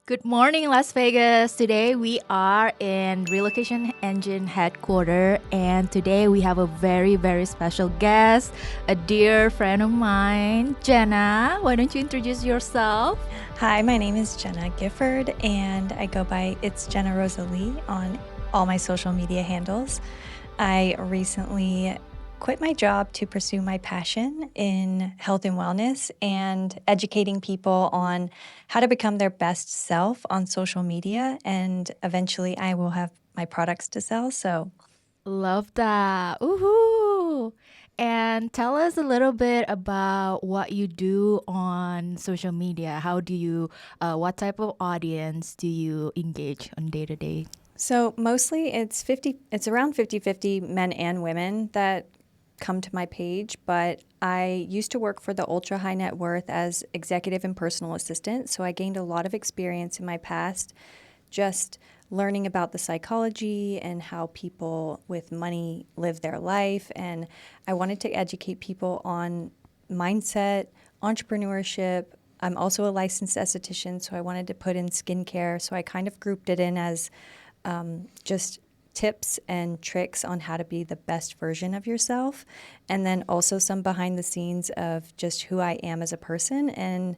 Good morning, Las Vegas. Today we are in Relocation Engine headquarters, and today we have a very, very special guest, a dear friend of mine, Jenna. Why don't you introduce yourself? Hi, my name is Jenna Gifford, and I go by It's Jenna Rosalie on all my social media handles. I recently quit my job to pursue my passion in health and wellness and educating people on how to become their best self on social media. And eventually, I will have my products to sell. So, Love that. Woohoo! And tell us a little bit about what you do on social media. What type of audience do you engage on day to day? so mostly it's around 50-50 men and women that come to my page, but I used to work for the ultra high net worth as executive and personal assistant. So I gained a lot of experience in my past just learning about the psychology and how people with money live their life. And I wanted to educate people on mindset, entrepreneurship. I'm also a licensed esthetician, so I wanted to put in skincare. So I kind of grouped it in as just tips and tricks on how to be the best version of yourself. And then also some behind the scenes of just who I am as a person. And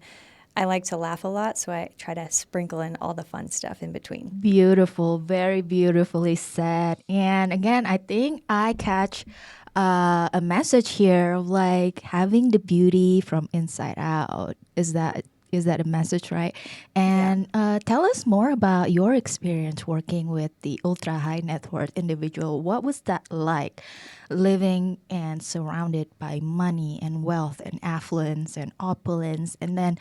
I like to laugh a lot, so I try to sprinkle in all the fun stuff in between. Beautiful, very beautifully said. And again, I think I catch a message here of like having the beauty from inside out. Is that a message, right? Yeah. And tell us more about your experience working with the ultra high net worth individual. What was that like, living and surrounded by money and wealth and affluence and opulence, and then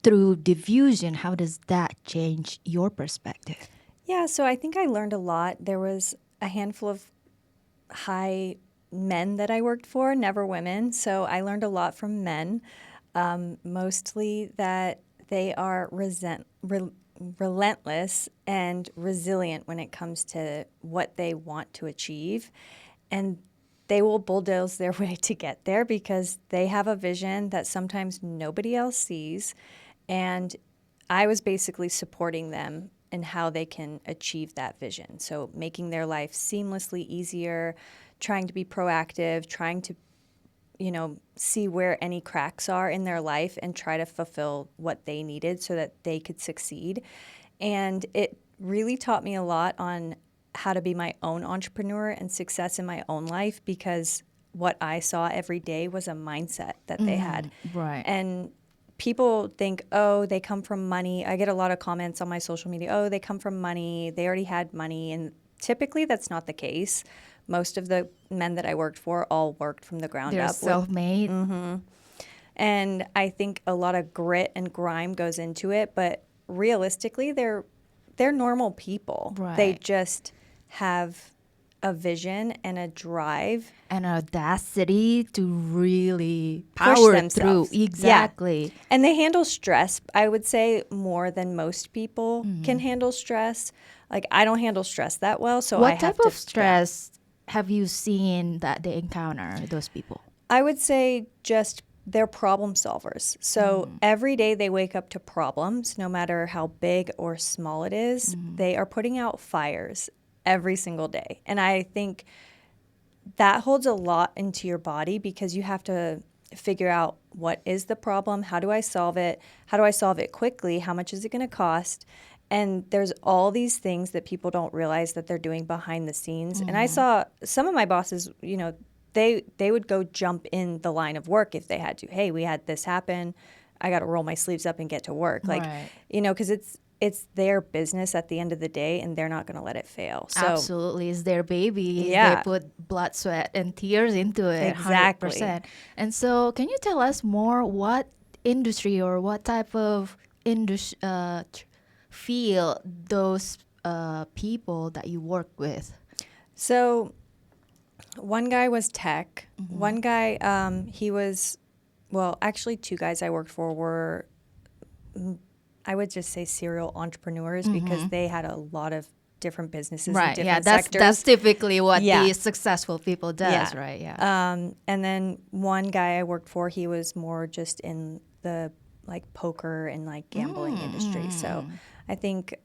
through diffusion, how does that change your perspective? Yeah, so I think I learned a lot. There was a handful of high men that I worked for, never women. So I learned a lot from men, mostly that they are relentless and resilient when it comes to what they want to achieve. And they will bulldoze their way to get there because they have a vision that sometimes nobody else sees. And I was basically supporting them in how they can achieve that vision. So making their life seamlessly easier, trying to be proactive, trying to, see where any cracks are in their life and try to fulfill what they needed so that they could succeed. And it really taught me a lot on how to be my own entrepreneur and success in my own life because what I saw every day was a mindset that they had. Right. And people think, oh, they come from money. I get a lot of comments on my social media, oh, they come from money. They already had money. And typically that's not the case. Most of the men that I worked for all worked from the ground They're up. self-made. And I think a lot of grit and grime goes into it, but realistically, they're normal people. They Right. just have a vision and a drive, And audacity to really push power through. themselves. Yeah. Exactly. And they handle stress, I would say, more than most people can handle stress. Like, I don't handle stress that well, so I What type have to, of stress have you seen that they encounter, those people? I would say just they're problem solvers. So every day they wake up to problems, no matter how big or small it is, they are putting out fires every single day. And I think that holds a lot into your body because you have to figure out what is the problem, how do I solve it, how do I solve it quickly, how much is it going to cost? And there's all these things that people don't realize that they're doing behind the scenes. And I saw some of my bosses, they would go jump in the line of work if they had to. Hey, we had this happen. I got to roll my sleeves up and get to work. Like, Right. because it's their business at the end of the day, and they're not going to let it fail. So Absolutely. It's their baby. Yeah. They put blood, sweat, and tears into it. Exactly. 100%. And so, can you tell us more what industry or what type of field those people that you work with? So one guy was tech. One guy, actually two guys I worked for were, I would just say serial entrepreneurs because they had a lot of different businesses in Right. Yeah. different That's sectors. typically what Yeah. the successful people does. Yeah. Right. Yeah. And then one guy I worked for, he was more just in the like poker and like gambling industry. So I think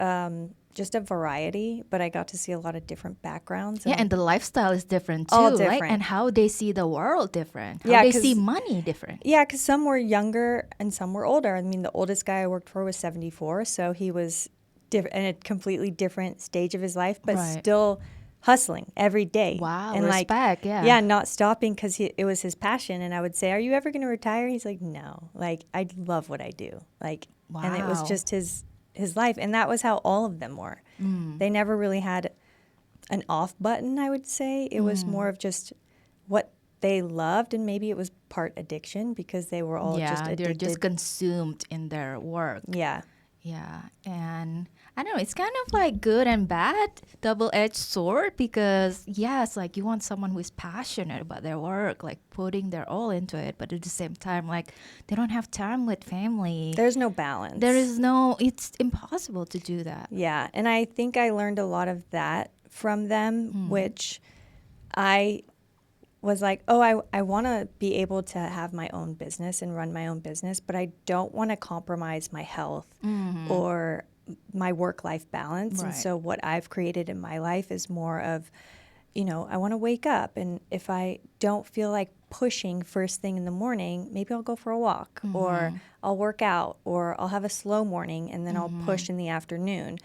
just a variety, but I got to see a lot of different backgrounds. Yeah, and the lifestyle is different all too, right? different. And how they see the world different. How Yeah, they see money different. Yeah, because some were younger and some were older. I mean, the oldest guy I worked for was 74, so he was in a completely different stage of his life, but Right. still hustling every day. Wow, and respect, yeah. Yeah, not stopping because it was his passion. And I would say, "Are you ever going to retire?" He's like, "No, like I love what I do." Like, and it was Wow. just his life, and that was how all of them were. They never really had an off button, I would say. It was more of just what they loved, and maybe it was part addiction because they were all just addicted. They're just consumed in their work. Yeah. Yeah, and I don't know, it's kind of like good and bad, double-edged sword, because yes, like you want someone who is passionate about their work, like putting their all into it, but at the same time, like they don't have time with family. There's no balance. It's impossible to do that. Yeah, and I think I learned a lot of that from them, which I was like, oh, I want to be able to have my own business and run my own business, but I don't want to compromise my health or my work-life balance. Right. And so what I've created in my life is more of, I want to wake up, and if I don't feel like pushing first thing in the morning, maybe I'll go for a walk or I'll work out or I'll have a slow morning and then I'll push in the afternoon.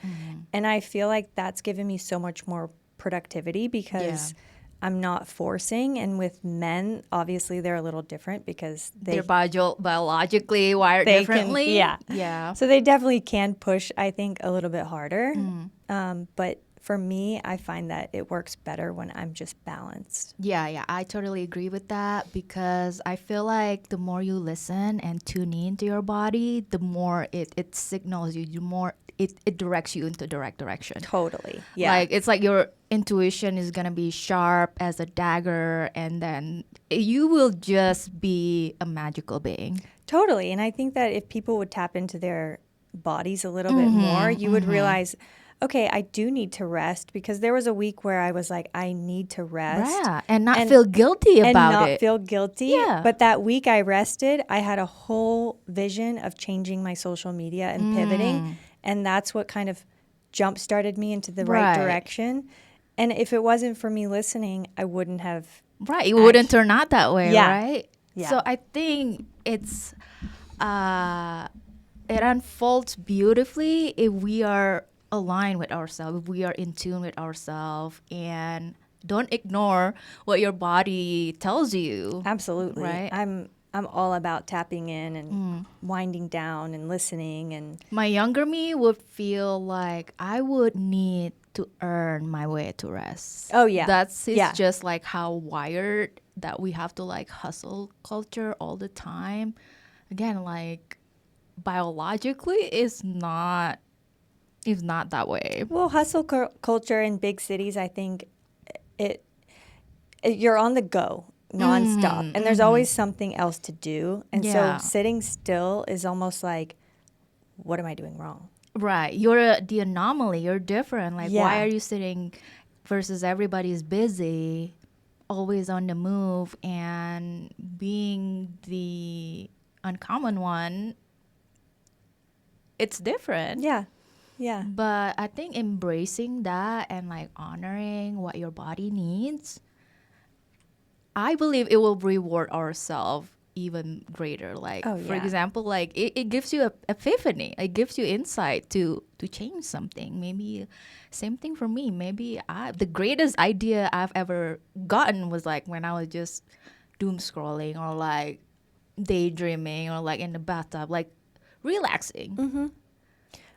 And I feel like that's given me so much more productivity because I'm not forcing. And with men, obviously they're a little different because They're biologically wired differently. Yeah. So they definitely can push, I think, a little bit harder. But for me, I find that it works better when I'm just balanced. Yeah, I totally agree with that, because I feel like the more you listen and tune into your body, the more it signals you, the more it directs you into the right direction. Totally. Yeah. Like it's like your intuition is gonna be sharp as a dagger, and then you will just be a magical being. Totally. And I think that if people would tap into their bodies a little bit more, you would realize, okay, I do need to rest, because there was a week where I was like, I need to rest. Yeah, and not feel guilty about it. And not feel guilty. Yeah. But that week I rested, I had a whole vision of changing my social media and pivoting. And that's what kind of jump-started me into the right direction. And if it wasn't for me listening, I wouldn't have. Right, it wouldn't turn out that way, right? Yeah. So I think it unfolds beautifully if we are aligned with ourselves, if we are in tune with ourselves, and don't ignore what your body tells you. Absolutely. Right? I'm all about tapping in and winding down and listening. And my younger me would feel like I would need to earn my way to rest. Oh yeah. It's just like how wired that we have to like hustle culture all the time. Again, like biologically it's not that way. Well, hustle culture in big cities, I think you're on the go nonstop, and there's always something else to do. And so sitting still is almost like, what am I doing wrong? Right. You're the anomaly. You're different. Like, why are you sitting versus everybody's busy, always on the move, and being the uncommon one? It's different. Yeah. Yeah. But I think embracing that and like honoring what your body needs, I believe it will reward ourselves even greater. Like, for example, like it gives you a epiphany. It gives you insight to change something. Maybe same thing for me. Maybe the greatest idea I've ever gotten was like when I was just doom scrolling or like daydreaming or like in the bathtub, like relaxing.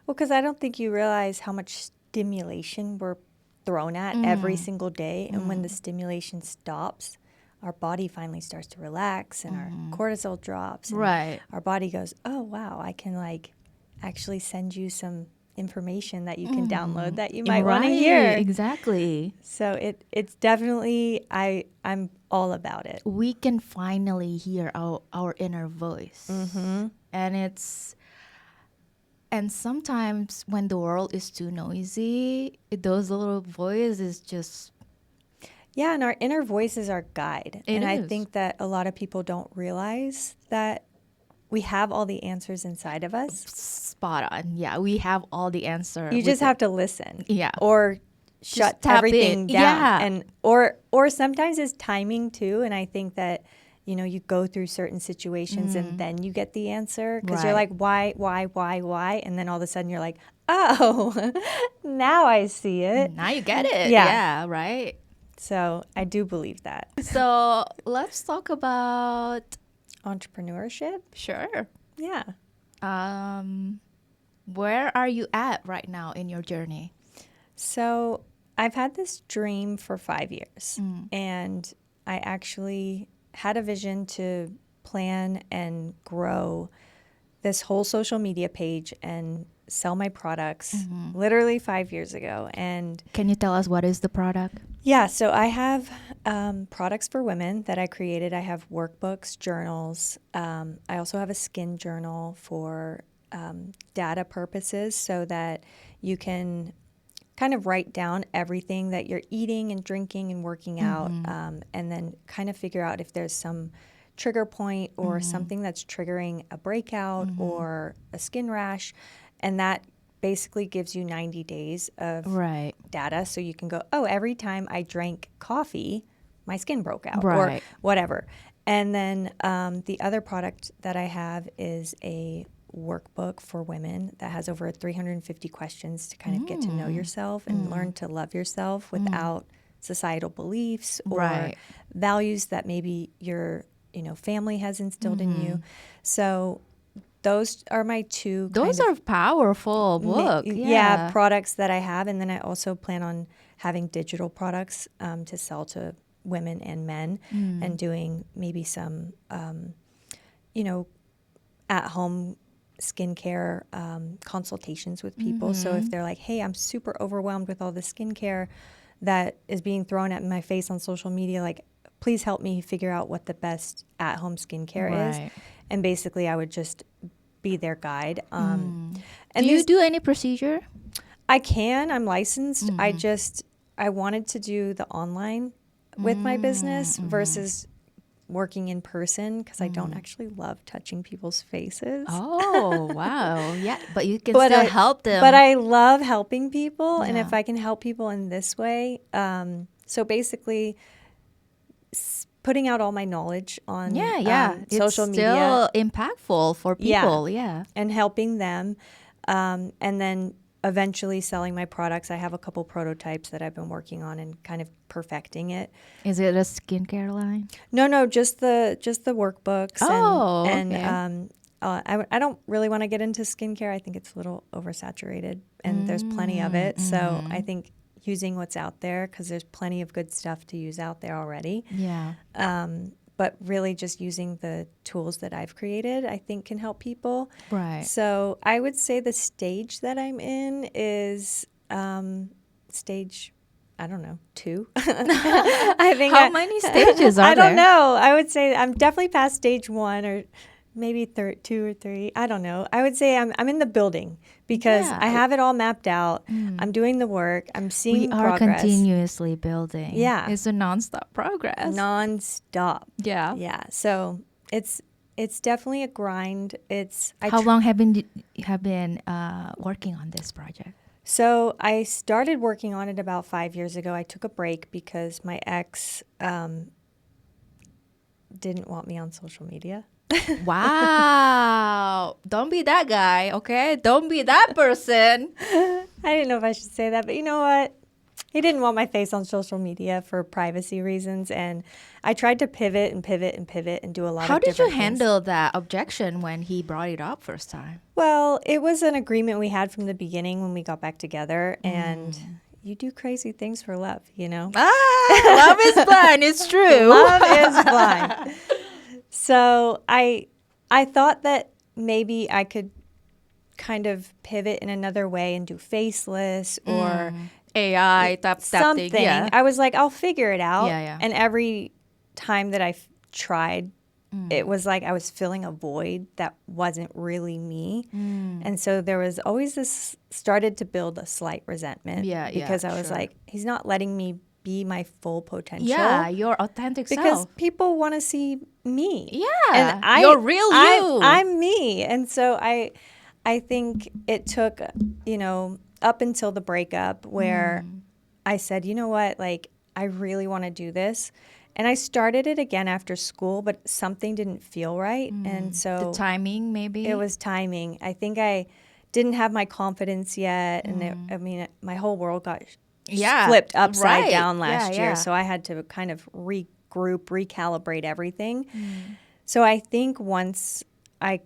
Well, because I don't think you realize how much stimulation we're thrown at every single day. And when the stimulation stops, our body finally starts to relax and our cortisol drops. And Right. our body goes, oh, wow, I can like actually send you some information that you can download that you might want to hear. Exactly. So it's definitely, I'm all about it. We can finally hear our inner voice. And sometimes when the world is too noisy, those little voices just... Yeah, and our inner voice is our guide. It I is. think that a lot of people don't realize that we have all the answers inside of us. Spot on. Yeah, we have all the answer. You just have to listen. Yeah. Or shut everything down. Yeah. And or sometimes it's timing too. And I think that, you know, you go through certain situations and then you get the answer because you're like, why? And then all of a sudden you're like, oh, now I see it. Now you get it. Yeah. Yeah, right. So I do believe that. So let's talk about Entrepreneurship. sure. Yeah. Where are you at right now in your journey? So I've had this dream for 5 years, and I actually had a vision to plan and grow this whole social media page and sell my products literally 5 years ago. And Can you tell us what is the product? yeah, so I have products for women that I created. I have workbooks, journals. I also have a skin journal for data purposes so that you can kind of write down everything that you're eating and drinking and working out, and then kind of figure out if there's some trigger point or something that's triggering a breakout or a skin rash. And that basically gives you 90 days of data. So you can go, oh, every time I drank coffee, my skin broke out or whatever. And then the other product that I have is a workbook for women that has over 350 questions to kind of get to know yourself and learn to love yourself without societal beliefs or values that maybe your family has instilled in you. So those are my two Those are powerful book. products that I have. And then I also plan on having digital products to sell to women and men and doing maybe some at-home skincare consultations with people. So if they're like, hey, I'm super overwhelmed with all the skincare that is being thrown at my face on social media, like, please help me figure out what the best at-home skincare is. And basically I would just be their guide. And do you do any procedure? I can. I'm licensed. I wanted to do the online with my business versus working in person because I don't actually love touching people's faces. Oh, wow. Yeah, but you can still help them. But I love helping people. And if I can help people in this way, so basically putting out all my knowledge on social media. It's still impactful for people, and helping them. And then eventually selling my products. I have a couple prototypes that I've been working on and kind of perfecting it. Is it a skincare line? No, just the workbooks. Oh, and I don't really want to get into skincare. I think it's a little oversaturated, and there's plenty of it. So I think using what's out there, because there's plenty of good stuff to use out there already. Yeah. But really just using the tools that I've created, I think can help people. Right. So I would say the stage that I'm in is stage, I don't know, 2. I think How many stages are there? I don't know. I would say I'm definitely past stage 1 or maybe 2 or 3. I don't know. I would say I'm in the building because I have it all mapped out. I'm doing the work. I'm seeing progress. We are continuously building. Yeah. It's a nonstop progress. Nonstop. Yeah. Yeah. So it's definitely a grind. How long have been working on this project? So I started working on it about 5 years ago. I took a break because my ex didn't want me on social media. Wow. Don't be that guy, okay? Don't be that person. I didn't know if I should say that, but you know what? He didn't want my face on social media for privacy reasons, and I tried to pivot and do a lot of different things. How did you handle that objection when he brought it up first time? Well, it was an agreement we had from the beginning when we got back together, and you do crazy things for love, you know? Love is blind. It's true. Love is blind. So I thought that maybe I could kind of pivot in another way and do faceless or AI type something. Thing. Yeah. I was like, I'll figure it out. Yeah. And every time that I tried, it was like I was filling a void that wasn't really me. And so there was always started to build a slight resentment because I was like, he's not letting me be my full potential. Yeah, your authentic because self. people want to see me. Yeah, And your real you. I'm me. And so I think it took, up until the breakup where I said, you know what, like, I really want to do this. And I started it again after school, but something didn't feel right. And so The timing, maybe. it was timing. I think I didn't have my confidence yet. And my whole world got flipped upside down last year. So I had to kind of regroup, recalibrate everything. So I think once I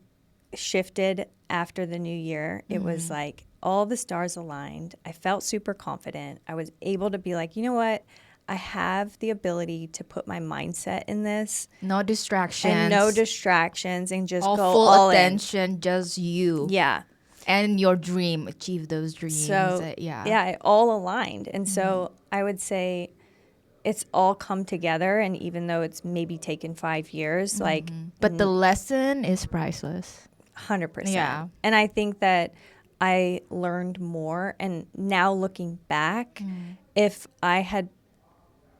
shifted after the new year, it was like all the stars aligned. I felt super confident. I was able to be like, you know what? I have the ability to put my mindset in this. No distractions. And no distractions and just all go full all attention, in. just you. Yeah. And your dream, achieve those dreams. So, yeah, it all aligned. And so I would say it's all come together. And even though it's maybe taken 5 years, like. But the lesson is priceless. 100%. Yeah. And I think that I learned more. And now looking back, if I had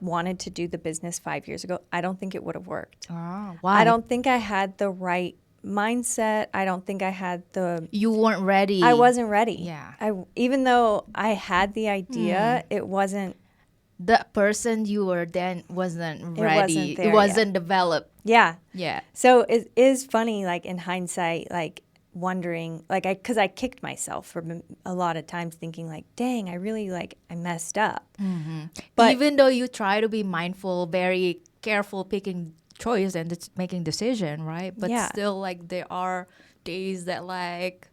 wanted to do the business 5 years ago, I don't think it would have worked. Oh, why? I don't think I had the right mindset. I don't think I had the... You weren't ready. I wasn't ready. Yeah. Even though I had the idea, it wasn't... The person you were then wasn't ready. wasn't there it wasn't yet. developed. Yeah. Yeah. So it is funny, like in hindsight, like wondering, like because I kicked myself for a lot of times thinking like, dang, I really I messed up. But even though you try to be mindful, very careful picking choice and making decision, right? But still like there are days that like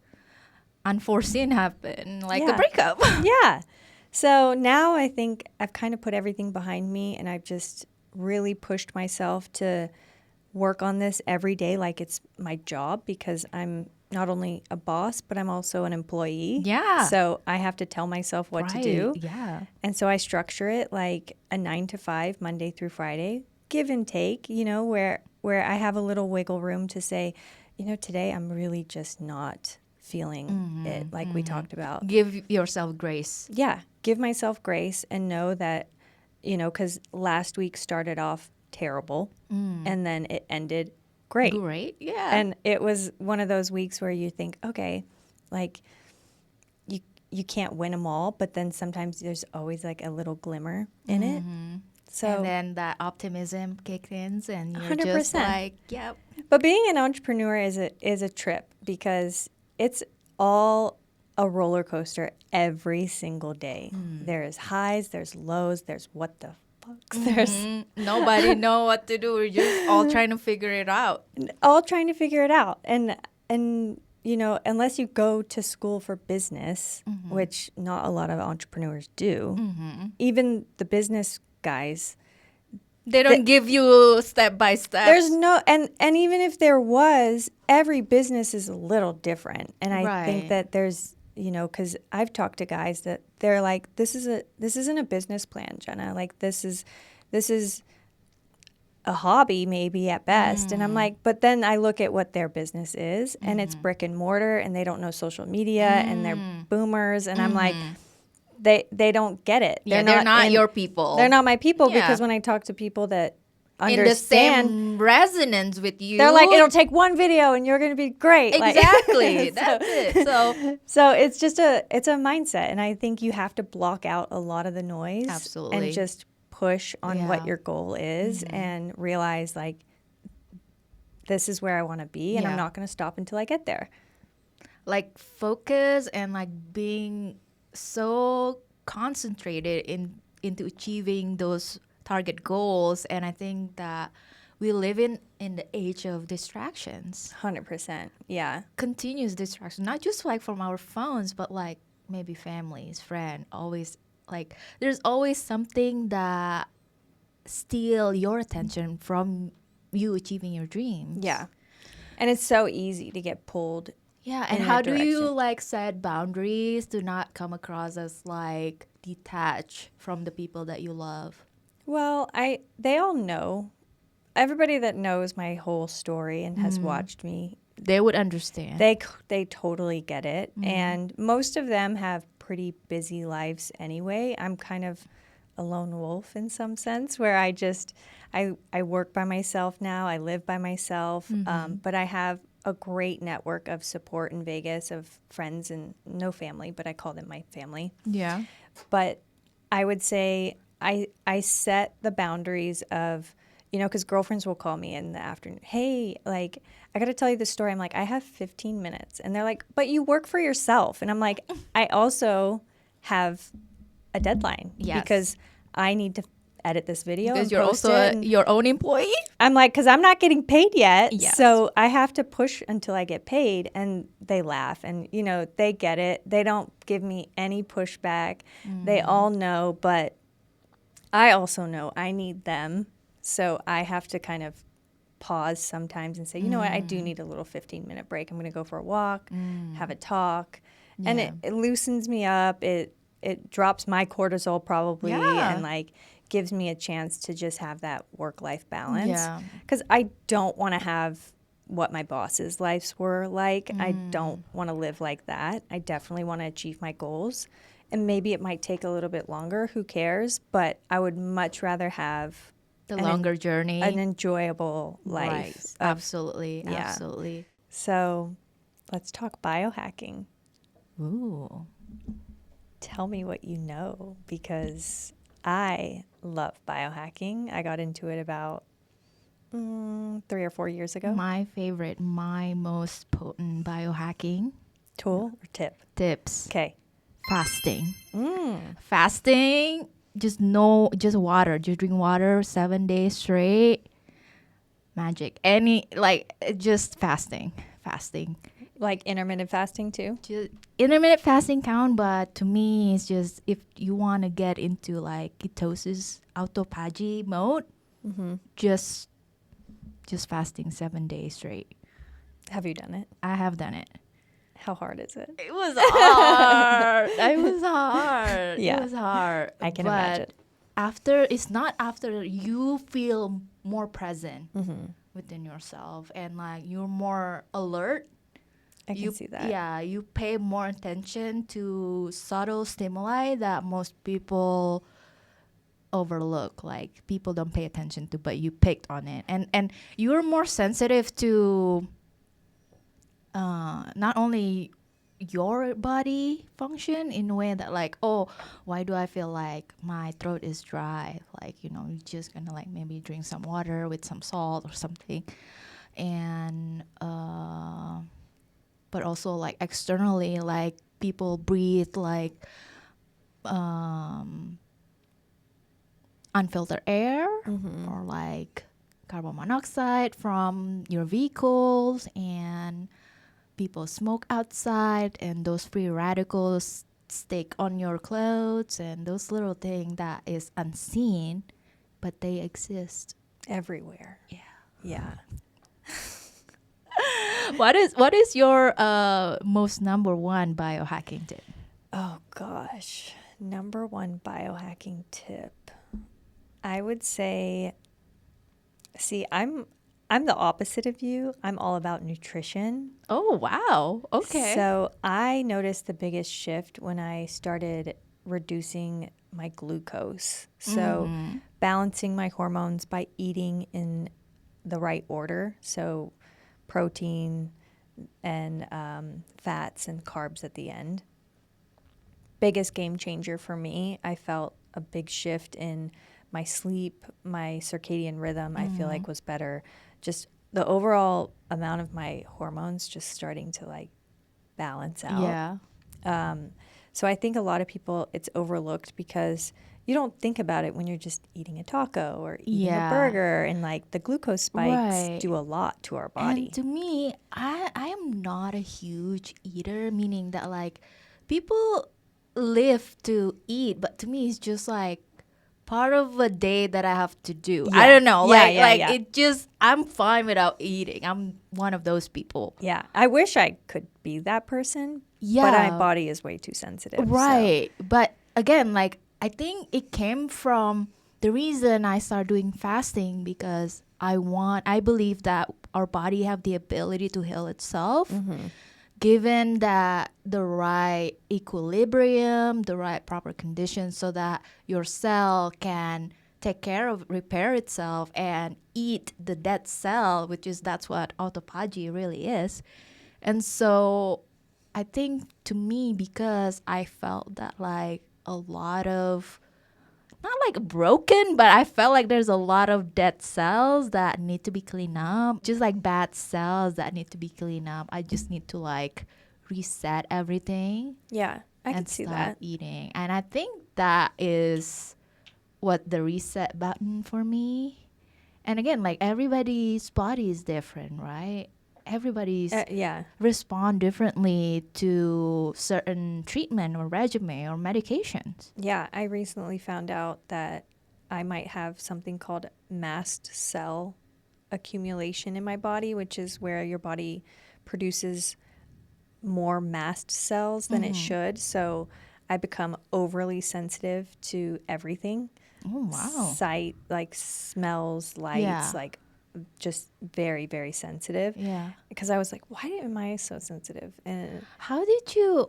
unforeseen happen, like a breakup. Yeah. So now I think I've kind of put everything behind me and I've just really pushed myself to work on this every day like it's my job because I'm not only a boss, but I'm also an employee. Yeah. So I have to tell myself what to do. Yeah. And so I structure it like a 9 to 5, Monday through Friday, give and take, where I have a little wiggle room to say, today I'm really just not feeling it like we talked about. Give yourself grace. Yeah. Give myself grace and know that, because last week started off terrible and then it ended great. Great, yeah. And it was one of those weeks where you think, okay, like you can't win them all, but then sometimes there's always like a little glimmer in it. So and then that optimism kicks in and you're 100%. just like, yep. But being an entrepreneur is a trip because it's all a roller coaster every single day. There's highs, there's lows, there's what the fucks. There's nobody know what to do. We're just all trying to figure it out. And unless you go to school for business, which not a lot of entrepreneurs do, even the business guys, they don't give you step by step. There's no, and even if there was, every business is a little different. And I think that there's, because I've talked to guys that they're like, this isn't a business plan, Jenna. Like this is a hobby maybe at best. And I'm like, but then I look at what their business is and it's brick and mortar and they don't know social media and they're boomers. And I'm like, they don't get it. They're not your people. They're not my people because when I talk to people that understand, in the same resonance with you, they're like, it'll take one video and you're going to be great. Exactly. That's it. So it's just it's a mindset. And I think you have to block out a lot of the noise. Absolutely. And just push on what your goal is and realize like, this is where I want to be and I'm not going to stop until I get there. Like focus and like being so concentrated into achieving those target goals. And I think that we live in the age of distractions. 100%. Yeah. Continuous distraction, not just like from our phones, but like maybe families, friends, always like there's always something that steal your attention from you achieving your dreams. Yeah. And it's so easy to get pulled. Yeah, and how do you like set boundaries to not come across as like detached from the people that you love? Well, they all know. Everybody that knows my whole story and has watched me, they would understand. They totally get it. And most of them have pretty busy lives anyway. I'm kind of a lone wolf in some sense, where I work by myself now. I live by myself, but I have a great network of support in Vegas of friends and no family, but I call them my family. Yeah. But I would say I set the boundaries of, because girlfriends will call me in the afternoon. Hey, like, I got to tell you the story. I'm like, I have 15 minutes. And they're like, but you work for yourself. And I'm like, I also have a deadline because I need to edit this video. Because and you're post also it. your own employee. I'm like, because I'm not getting paid yet. Yes. So I have to push until I get paid. And they laugh and, they get it. They don't give me any pushback. They all know, but I also know I need them. So I have to kind of pause sometimes and say, you know what, I do need a little 15-minute break. I'm going to go for a walk, have a talk. Yeah. And it loosens me up. It drops my cortisol probably and like gives me a chance to just have that work-life balance. Yeah. Because I don't want to have what my boss's lives were like. I don't want to live like that. I definitely want to achieve my goals. And maybe it might take a little bit longer. Who cares? But I would much rather have The longer journey. an enjoyable life. Right. Absolutely. yeah. Absolutely. So let's talk biohacking. Ooh. Tell me what you know, because I love biohacking. I got into it about 3 or 4 years ago. My favorite, my most potent biohacking Tool or tip? tips. Okay. Fasting. Fasting, just water. Just drink water 7 days straight. Magic. Just fasting. Fasting. Like intermittent fasting too? Just intermittent fasting count, but to me, it's just if you want to get into like ketosis, autophagy mode, just fasting 7 days straight. Have you done it? I have done it. How hard is it? It was hard. It was hard. Yeah. It was hard. I can but imagine. It's not after you feel more present within yourself and like you're more alert. I can see that. Yeah, you pay more attention to subtle stimuli that most people overlook. Like people don't pay attention to, but you picked on it, and you're more sensitive to not only your body function in a way that like, oh, why do I feel like my throat is dry? Like, you're just gonna like maybe drink some water with some salt or something, and but also like externally, like people breathe like unfiltered air or like carbon monoxide from your vehicles, and people smoke outside, and those free radicals stick on your clothes, and those little things that is unseen, but they exist Everywhere. Yeah. What is your most number one biohacking tip? Oh gosh. Number one biohacking tip. I would say, see, I'm the opposite of you. I'm all about nutrition. Oh, wow. Okay. So I noticed the biggest shift when I started reducing my glucose. So balancing my hormones by eating in the right order. So protein and fats and carbs at the end. Biggest game changer for me. I felt a big shift in my sleep, my circadian rhythm, I feel like was better. Just the overall amount of my hormones just starting to like balance out. Yeah. So I think a lot of people, it's overlooked because you don't think about it when you're just eating a taco or eating a burger, and like the glucose spikes do a lot to our body. And to me, I am not a huge eater, meaning that like people live to eat, but to me it's just like part of a day that I have to do. I don't know. It just, I'm fine without eating. I'm one of those people. Yeah. I wish I could be that person. Yeah. But my body is way too sensitive. Right. So. But again, like I think it came from the reason I started doing fasting, because I believe that our body have the ability to heal itself. given that the right equilibrium, the right proper conditions so that your cell can take care of repair itself and eat the dead cell, which is that's what autophagy really is. And so I think to me, because I felt that like a lot of not like broken, but I felt like there's a lot of dead cells that need to be cleaned up, just like bad cells that need to be cleaned up. I just need to like reset everything Yeah, I and could see start that. eating. And I think that is what the reset button for me. And again, like everybody's body is different, right? Everybody's Yeah. respond differently to certain treatment or regimen or medications. Yeah, I recently found out that I might have something called mast cell accumulation in my body, which is where your body produces more mast cells than it should. So I become overly sensitive to everything. Oh wow. Sight, like smells, lights, Yeah. like just very, very sensitive. Yeah. Because I was like, why am I so sensitive? And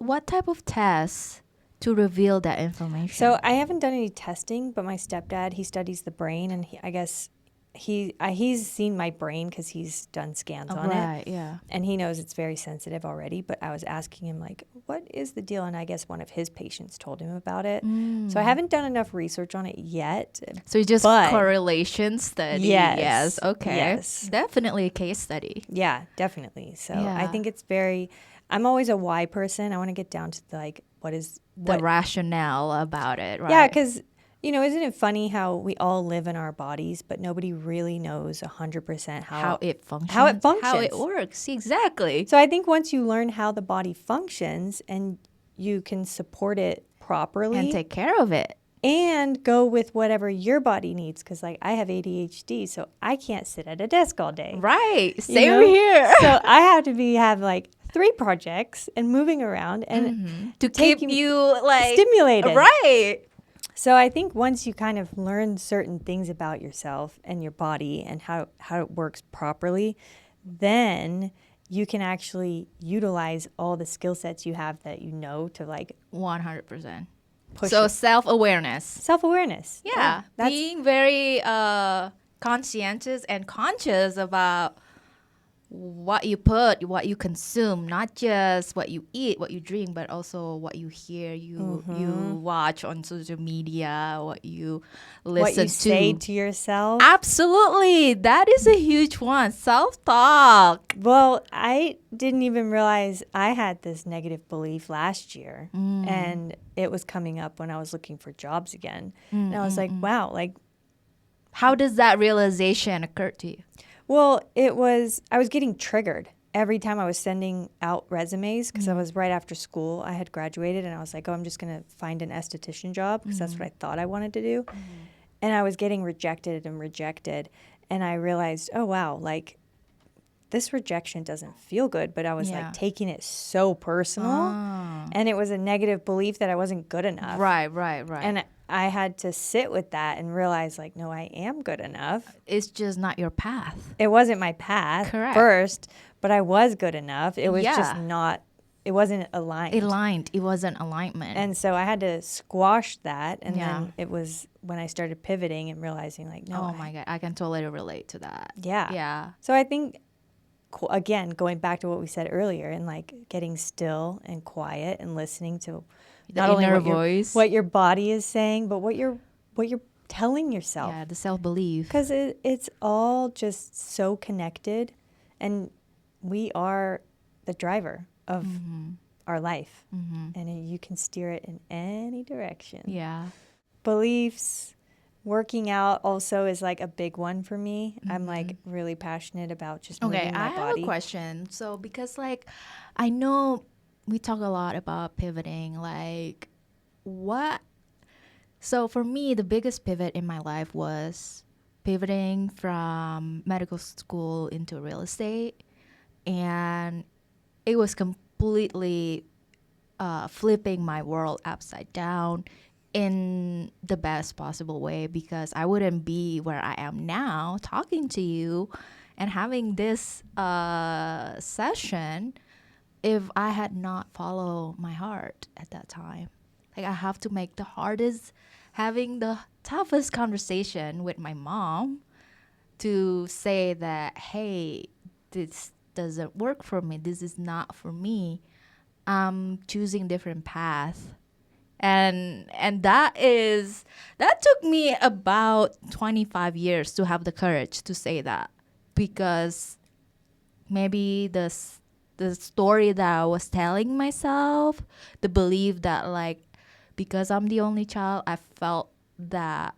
What type of tests to reveal that information? so I haven't done any testing, but my stepdad, he studies the brain, and I guess he's seen my brain because he's done scans on right, it, yeah. and he knows it's very sensitive already. But I was asking him like, what is the deal? And I guess one of his patients told him about it. So I haven't done enough research on it yet. So just but correlation study. Yes. Okay. Yes. Definitely a case study. Yeah, definitely. So I Yeah. think it's very. I'm always a why person. I want to get down to like The rationale about it, right? Yeah, because, isn't it funny how we all live in our bodies, but nobody really knows 100% how it functions. How it functions. How it works. Exactly. So I think once you learn how the body functions and you can support it properly And take care of it. and go with whatever your body needs, because like I have ADHD, so I can't sit at a desk all day. Right. you Same know? here. So I have to have like 3 projects and moving around and To keep you like stimulated. Right. So I think once you kind of learn certain things about yourself and your body and how it works properly, then you can actually utilize all the skill sets you have that to like 100%. push So it. self-awareness. Self-awareness. Yeah. That's Being very conscientious and conscious about what you put, what you consume, not just what you eat, what you drink, but also what you hear, you watch on social media, what you listen what you to. say to yourself. Absolutely. That is a huge one. Self-talk. Well, I didn't even realize I had this negative belief last year, and it was coming up when I was looking for jobs again. And I was like, wow, like, how does that realization occur to you? well, I was getting triggered every time I was sending out resumes because I was right after school. I had graduated and I was like, oh, I'm just going to find an esthetician job because that's what I thought I wanted to do. And I was getting rejected and rejected. And I realized, oh, wow, like this rejection doesn't feel good. But I was like taking it so personal. And it was a negative belief that I wasn't good enough. Right. And I had to sit with that and realize, like, no, I am good enough. It's just not your path. It wasn't my path first, but I was good enough. It was just not, it wasn't aligned. It wasn't alignment. And so I had to squash that. And then it was when I started pivoting and realizing, like, no. Oh my God, I can totally relate to that. Yeah. Yeah. So I think, again, going back to what we said earlier and like getting still and quiet and listening to not only what your body is saying, but what you're telling yourself. Yeah, the self-belief. Because it's all just so connected, and we are the driver of our life, and you can steer it in any direction. Yeah. Beliefs, working out also is like a big one for me. I'm like really passionate about just moving my body. Okay, I have a question. So because like I know we talk a lot about pivoting, like so for me the biggest pivot in my life was pivoting from medical school into real estate, and it was completely flipping my world upside down in the best possible way, because I wouldn't be where I am now talking to you and having this session if I had not followed my heart at that time. Like I have to make the hardest, having the toughest conversation with my mom to say that, hey, this doesn't work for me. This is not for me. I'm choosing different path. And that took me about 25 years to have the courage to say that, because maybe the story that I was telling myself, the belief that like because I'm the only child, I felt that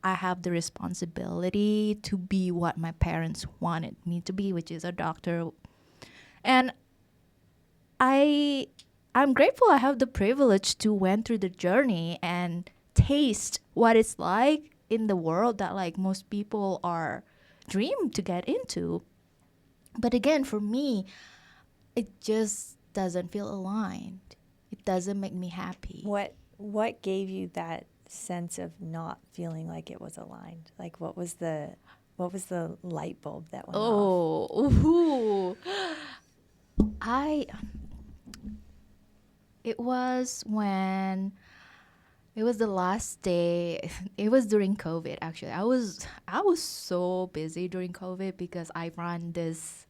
I have the responsibility to be what my parents wanted me to be, which is a doctor. And I I'm grateful I have the privilege to went through the journey and taste what it's like in the world that like most people are dream to get into. But again, for me, it just doesn't feel aligned. It doesn't make me happy. What gave you that sense of not feeling like it was aligned? Like what was the light bulb that went off? Oh, ooh. I it was when it was the last day. It was during COVID actually. I was so busy during COVID because I run this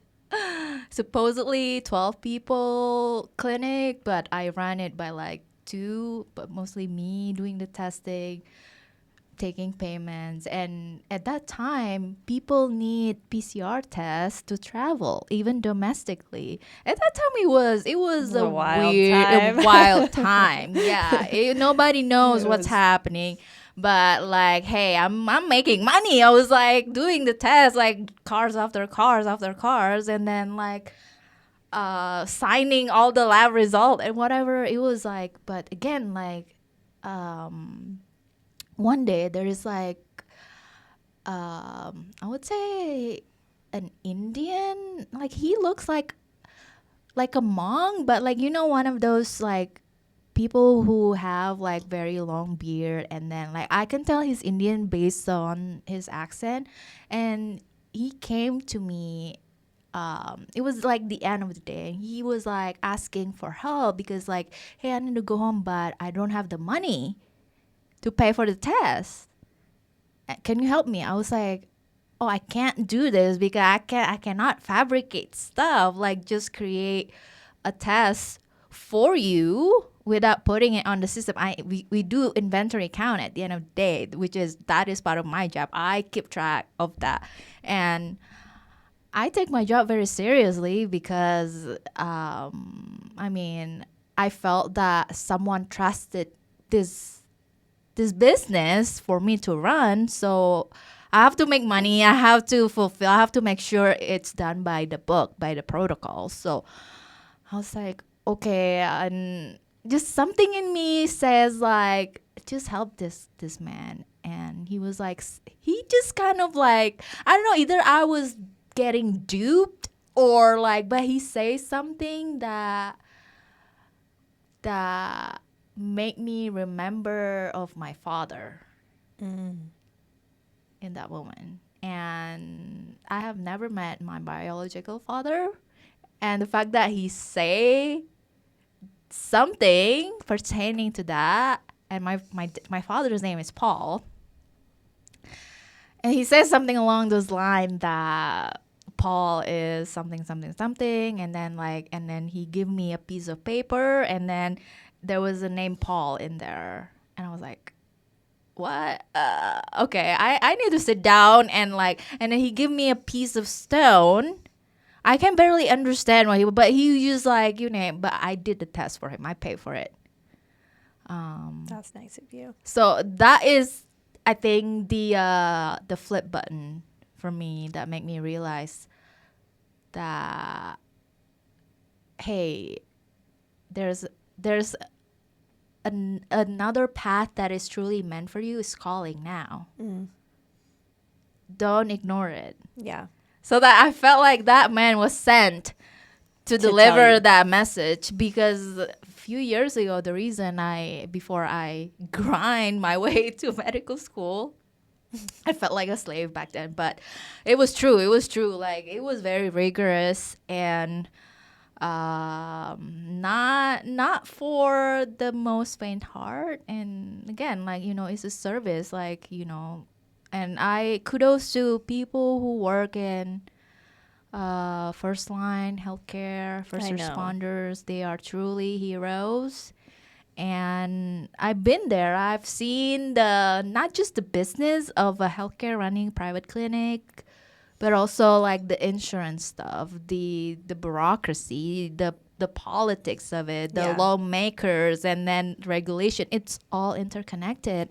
supposedly 12 people clinic, but I ran it by like two, but mostly me doing the testing, taking payments. And at that time, people need PCR tests to travel, even domestically. At that time, it was A a wild weird, time. a wild time. Yeah, nobody knows It what's was happening. But like, hey, I'm making money. I was like doing the test, like cars after cars after cars, and then like signing all the lab result and whatever. It was like, but again, like um one day there is like I would say an Indian, like he looks like a monk, but like one of those like people who have like very long beard, and then like I can tell he's Indian based on his accent. And he came to me, it was like the end of the day, and he was like asking for help because like, hey, I need to go home but I don't have the money to pay for the test. Can you help me? I was like, oh, I can't do this because I cannot fabricate stuff, like just create a test for you without putting it on the system. We do inventory count at the end of the day, which is that is part of my job. I keep track of that. And I take my job very seriously because I mean, I felt that someone trusted this business for me to run. So I have to make money. I have to fulfill. I have to make sure it's done by the book, by the protocol. So I was like, okay, and just something in me says like, just help this man. And he was like, he just kind of like, I don't know, either I was getting duped or like, but he says something that make me remember of my father in that moment. And I have never met my biological father, and the fact that he say something pertaining to that, and my father's name is Paul, and he says something along those lines that Paul is something something something, and then he give me a piece of paper, and then there was a name Paul in there, and I was like, what? Okay, I need to sit down and like, and then he give me a piece of stone. I can barely understand what but he just like, but I did the test for him. I paid for it. That's nice of you. So that is, I think, the flip button for me that make me realize that, hey, there's another path that is truly meant for you is calling now. Don't ignore it. Yeah. So that I felt like that man was sent to tell deliver you. that message, because a few years ago, the reason before I grind my way to medical school, I felt like a slave back then, but it was true. It was true. Like, it was very rigorous, and Not for the most faint heart. And again, like, it's a service, like, and I kudos to people who work in first line healthcare, first I know. responders. They are truly heroes. And I've been there. I've seen the not just the business of a healthcare running private clinic, but also like the insurance stuff, the bureaucracy, the politics of it, the Yeah. lawmakers, and then regulation. It's all interconnected.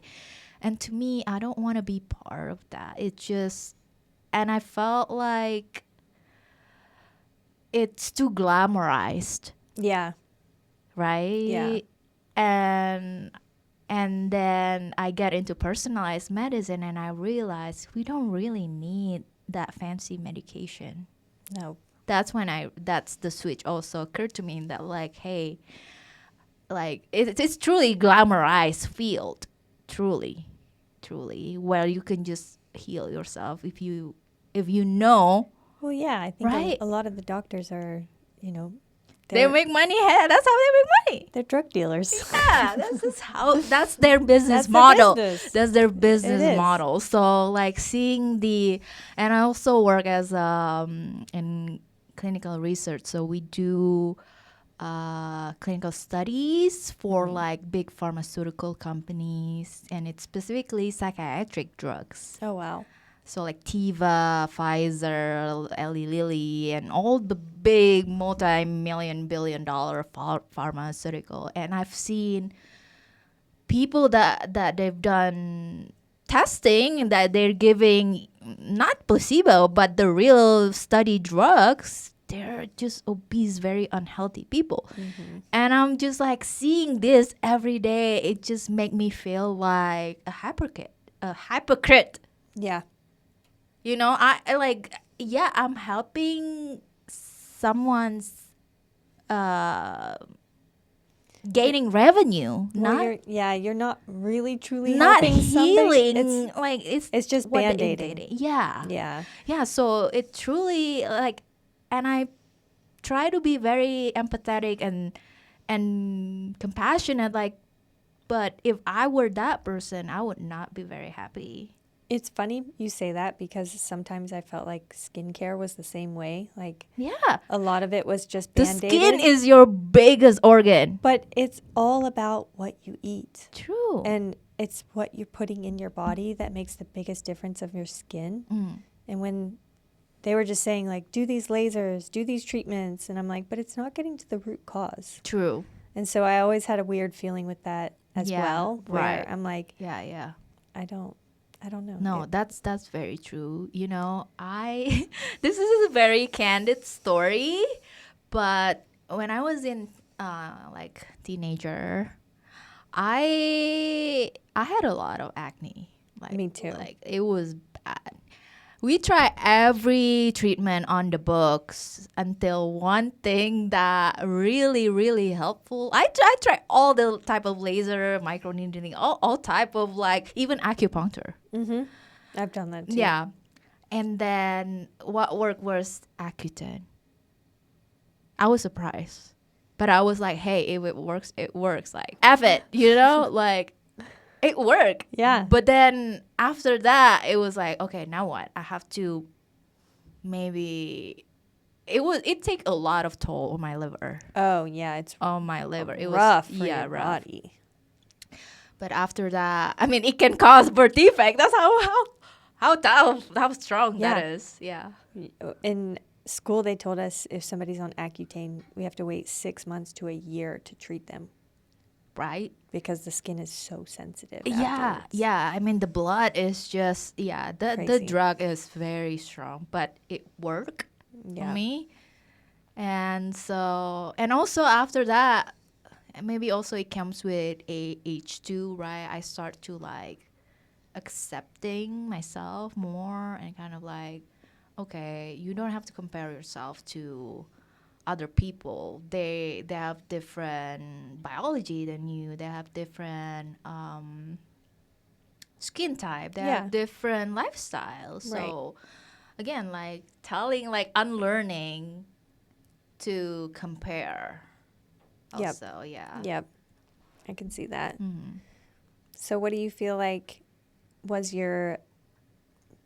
And to me, I don't want to be part of that. It just, and I felt like it's too glamorized, Yeah. Yeah. right? And then I get into personalized medicine and I realize we don't really need that fancy medication. No. That's the switch also occurred to me, in that like, hey, like it's truly glamorized field, truly, where you can just heal yourself if you know, Well, yeah, I think right? a lot of the doctors are, They make money. Hey, that's how they make money. they're drug dealers. Yeah, that's their business That's their model. business. That's their It business is. model. So like and I also work as in clinical research. So we do clinical studies for like big pharmaceutical companies, and it's specifically psychiatric drugs. Oh, wow. So like Teva, Pfizer, Eli Lilly, and all the big multi-million billion-dollar pharmaceutical. And I've seen people that they've done testing, that they're giving not placebo but the real study drugs. They're just obese, very unhealthy people. And I'm just like seeing this every day. It just make me feel like a hypocrite. Yeah. I like, yeah, I'm helping someone's uh gaining revenue, Well, you're not really truly not helping healing. somebody. Like It's just what the band-aiding. yeah. Yeah. Yeah, so it truly like, and I try to be very empathetic and compassionate, like, but if I were that person, I would not be very happy. It's funny you say that because sometimes I felt like skincare was the same way. Like Yeah. a lot of it was just The band-aided. skin is your biggest organ. But it's all about what you eat. True. And it's what you're putting in your body that makes the biggest difference of your skin. And when they were just saying, like, do these lasers, do these treatments, and I'm like, but it's not getting to the root cause. True. And so I always had a weird feeling with that as Yeah, well, where right. I'm like, Yeah. I don't know. No, that's very true. I this is a very candid story, but when I was in like teenager, I had a lot of acne. Like, Me too. Like it was bad. We try every treatment on the books until one thing that really, really helpful. I try all the type of laser, microneedling, all type of, like, even acupuncture. I've done that too. Yeah. And then what worked was Accutane. I was surprised. But I was like, hey, if it works, it works. Like, F it, like, it worked. Yeah. But then after that, it was like, okay, now what? I have to maybe, it take a lot of toll on my liver. Oh, yeah. It's On my liver. It rough was, for yeah, your rough. body. But after that, I mean, it can cause birth defect. That's how tough, how strong Yeah. that is. Yeah. In school, they told us if somebody's on Accutane, we have to wait 6 months to a year to treat them Right? because the skin is so sensitive. Yeah. afterwards. Yeah. I mean, the blood is just, the Crazy. drug is very strong, but it worked Yeah. for me. And so, and also after that, maybe also it comes with a age too, right? I start to like accepting myself more and kind of like, okay, you don't have to compare yourself to other people. They have different biology than you. They have different skin type. They Yeah. have different lifestyles. So again, like telling, like unlearning to compare. Yep. Also, yeah. Yep. I can see that. Mm. So what do you feel like was your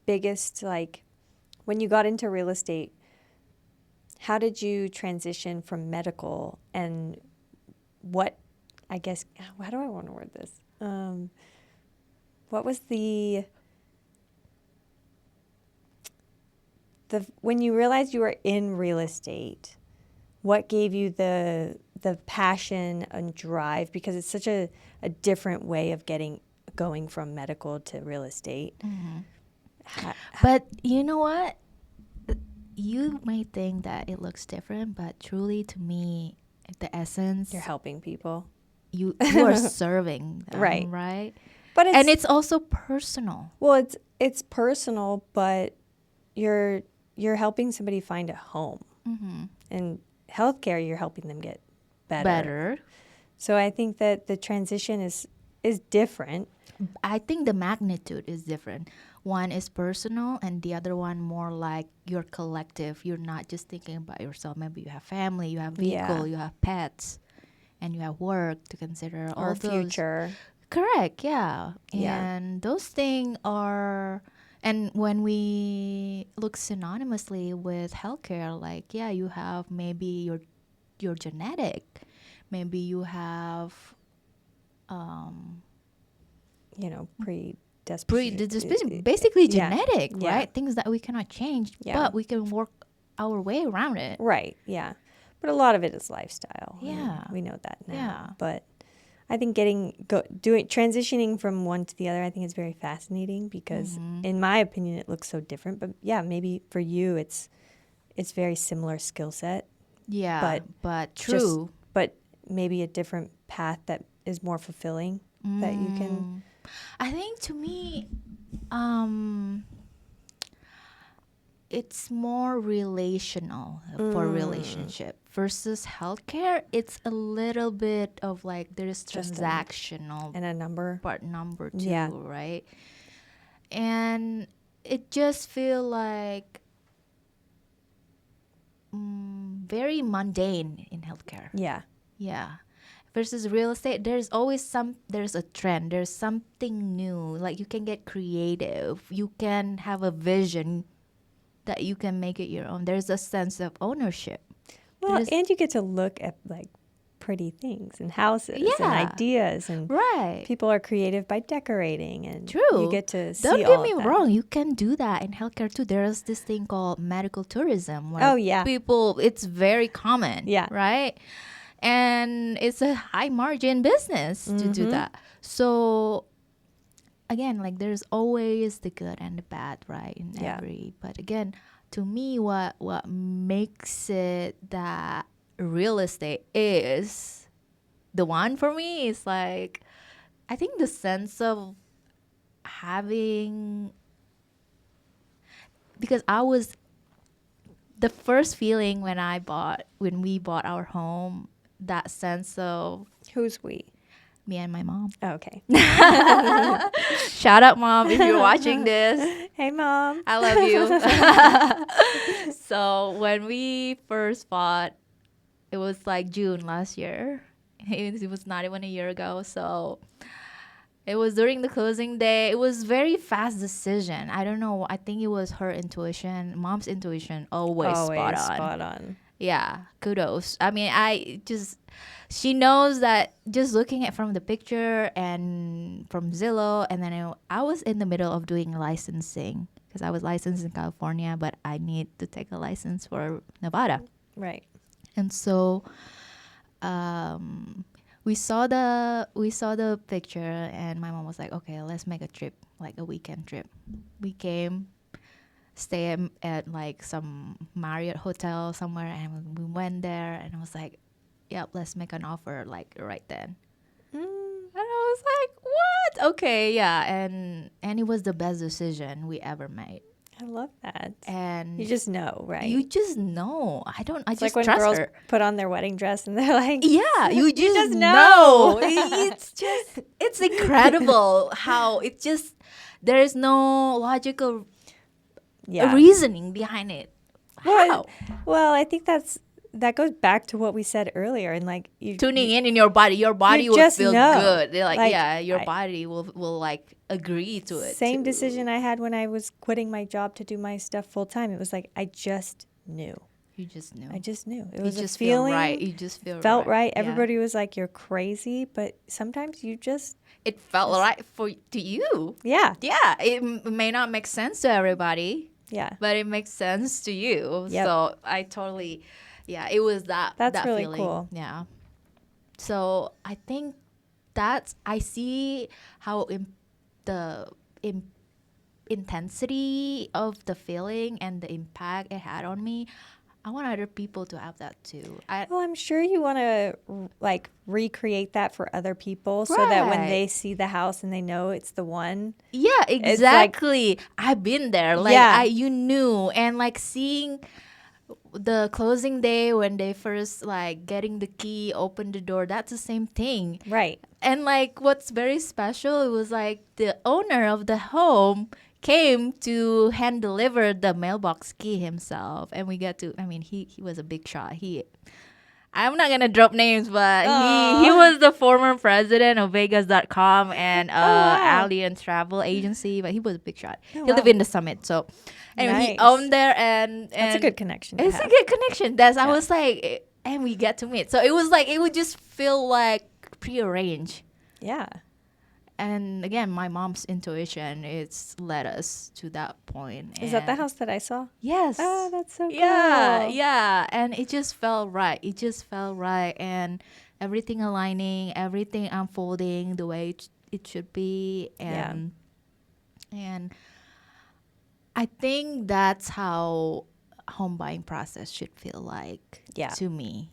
biggest, like, when you got into real estate, how did you transition from medical, and what, I guess, how do I want to word this? What was the when you realized you were in real estate, what gave you the passion and drive? Because it's such a different way of going from medical to real estate. But you know what? You may think that it looks different, but truly to me, the essence, You're helping people. you are serving them, Right. right? But it's also personal. Well, it's personal, but you're helping somebody find a home. Mm-hmm. And healthcare, you're helping them get better. Better. So I think that the transition is different. I think the magnitude is different. One is personal, and the other one more like your collective. You're not just thinking about yourself. Maybe you have family, you have vehicle, you have pets, and you have work to consider. Or all those. future. Correct, yeah. Yeah. And those things are, and when we look synonymously with healthcare, like, yeah, you have maybe your genetic, maybe you have basically genetic, right? Things that we cannot change, but we can work our way around it. Right, yeah. But a lot of it is lifestyle. Yeah. We know that now. Yeah. But I think transitioning from one to the other, I think is very fascinating because in my opinion, it looks so different. But yeah, maybe for you, it's very similar skill set. Yeah, but true. But maybe a different path that is more fulfilling that you can. I think to me, it's more relational for relationship versus healthcare. It's a little bit of like there's transactional and a number. Part number two, right? And it just feel like very mundane in healthcare. Yeah. Yeah. Versus real estate, there's a trend, there's something new. Like you can get creative, you can have a vision that you can make it your own. There's a sense of ownership. Well, and you get to look at like pretty things and houses and ideas, and people are creative by decorating, and you get to see Don't get me wrong, you can do that in healthcare too. There's this thing called medical tourism where people, it's very common, right? And it's a high margin business to do that. So again, like there's always the good and the bad, right? In every, but again, to me, what makes it that real estate is the one for me is like, I think the sense of having, because the first feeling when we bought our home, that sense of, who's we? Me and my mom. Oh, okay. Shout out, Mom, if you're watching this. Hey, Mom. I love you. So when we first bought, it was like June last year. It was not even a year ago. So it was during the closing day. It was very fast decision. I don't know. I think it was her intuition. Mom's intuition always spot on. Yeah, kudos. I mean, she knows that just looking at from the picture and from Zillow, and then I was in the middle of doing licensing because I was licensed in California, but I need to take a license for Nevada. Right. And so we saw the picture, and my mom was like, okay, let's make a trip, like a weekend trip. We came, stay at like some Marriott hotel somewhere, and we went there, and I was like, yep, let's make an offer like right then. And I was like, what? Okay, yeah. And it was the best decision we ever made. I love that. And you just know, right? You just know. I just like when trust girls her. Put on their wedding dress and they're like, yeah, you just know. It's incredible how there's no logical reasoning behind it. How? Well, I think that's that goes back to what we said earlier, and like tuning in your body will just feel know. good. They're like, Like, yeah, your body will like agree to it. Same too. decision I had when I was quitting my job to do my stuff full time. It was like I just knew. You just knew. I just knew. It You was a just feeling. feel right. You just feel felt right. Yeah. Everybody was like, "You're crazy," but sometimes you just It felt right to you. yeah. It may not make sense to everybody. Yeah. But it makes sense to you. Yep. So I totally, it was That's that really feeling. cool. Yeah. So I think I see how the intensity of the feeling and the impact it had on me. I want other people to have that too. Well, I'm sure you want to like recreate that for other people so that when they see the house and they know it's the one. Yeah, exactly. Like, I've been there. Like you knew, and like seeing the closing day when they first like getting the key, open the door. That's the same thing, right? And like what's very special, it was like the owner of the home came to hand deliver the mailbox key himself, and we got to. I mean, he was a big shot. I'm not gonna drop names, but he was the former president of Vegas.com and Alien Travel Agency, but he was a big shot. He lived in the Summit, so anyway, he owned there, and that's a good connection. It's a good connection. I was like, and we get to meet. So it was like it would just feel like prearranged. Yeah. And again, my mom's intuition, it's led us to that point. Is that the house that I saw? Yes. Oh, that's so cool. Yeah. And it just felt right. And everything aligning, everything unfolding the way it should be. And I think that's how home buying process should feel like to me.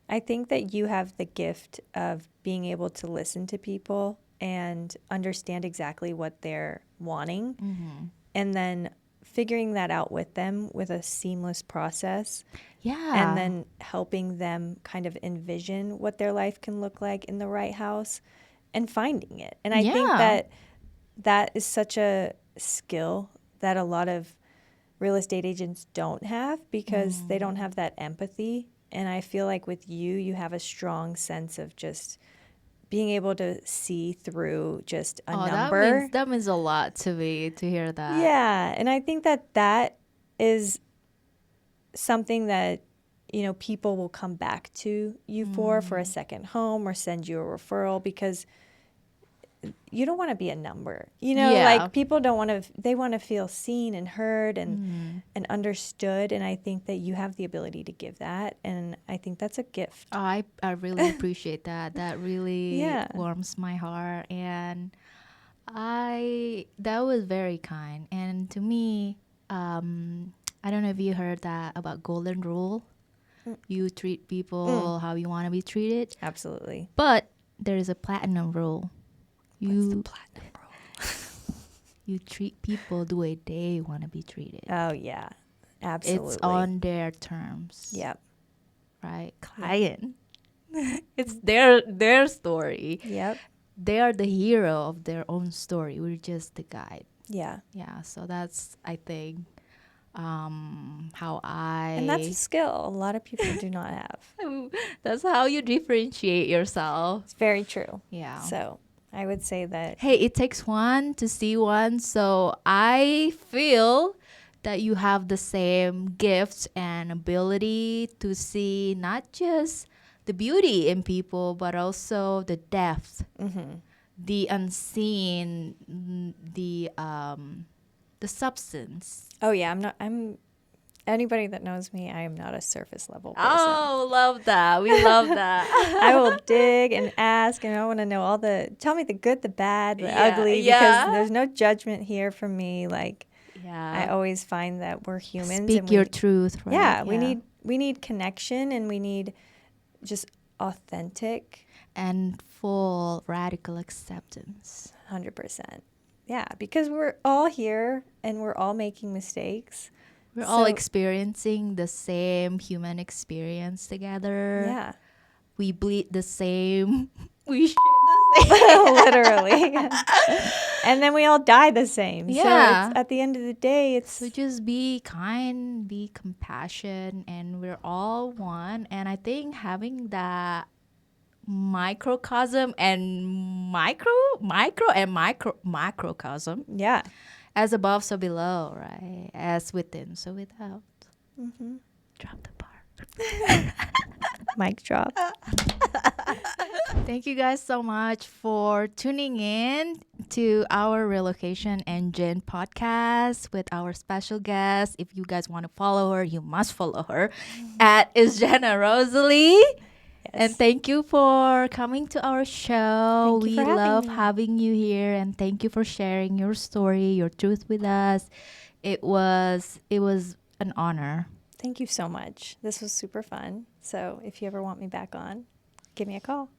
I think that you have the gift of being able to listen to people and understand exactly what they're wanting, and then figuring that out with them with a seamless process. Yeah. And then helping them kind of envision what their life can look like in the right house and finding it. And I think that is such a skill that a lot of real estate agents don't have because they don't have that empathy. And I feel like with you have a strong sense of just being able to see through just a number. That means a lot to me to hear that. Yeah. And I think that is something that, people will come back to you for a second home or send you a referral because you don't want to be a number. Like people don't want to, they want to feel seen and heard and understood. And I think that you have the ability to give that. And I think that's a gift. Oh, I really appreciate that. That really warms my heart. And that was very kind. And to me, I don't know if you heard that about golden rule. You treat people how you want to be treated. Absolutely. But there is a platinum rule. What's the platinum rule? You treat people the way they want to be treated. Oh, yeah. Absolutely. It's on their terms. Yep. Right? Client. It's their story. Yep. They are the hero of their own story. We're just the guide. Yeah. Yeah. So that's, I think, And that's a skill a lot of people do not have. That's how you differentiate yourself. It's very true. Yeah. So I would say that. Hey, it takes one to see one. So I feel that you have the same gifts and ability to see not just the beauty in people, but also the depth, the unseen, the substance. Oh yeah, I'm anybody that knows me, I am not a surface level person. Oh, love that. We love that. I will dig and ask, and I want to know tell me the good, the bad, the ugly, because there's no judgment here from me. Like, I always find that we're humans. Speak your truth, right? Yeah, we need connection, and we need just authentic and full radical acceptance. 100%. Yeah, because we're all here and we're all making mistakes. We're all experiencing the same human experience together. Yeah. We bleed the same. We shit the Literally. And then we all die the same. So Yeah. it's, at the end of the day, it's So just be kind, be compassion, and we're all one. And I think having that microcosm and macrocosm, yeah. as above, so below, right? As within, so without. Drop the bar. Mic drop. Thank you guys so much for tuning in to our Relocation Engine podcast with our special guest. If you guys want to follow her, you must follow her at is Jenna Rosalie. And thank you for coming to our show. Thank you We for having love me. having you here, and thank you for sharing your story, your truth with us. It was an honor. Thank you so much. This was super fun. So if you ever want me back on, give me a call.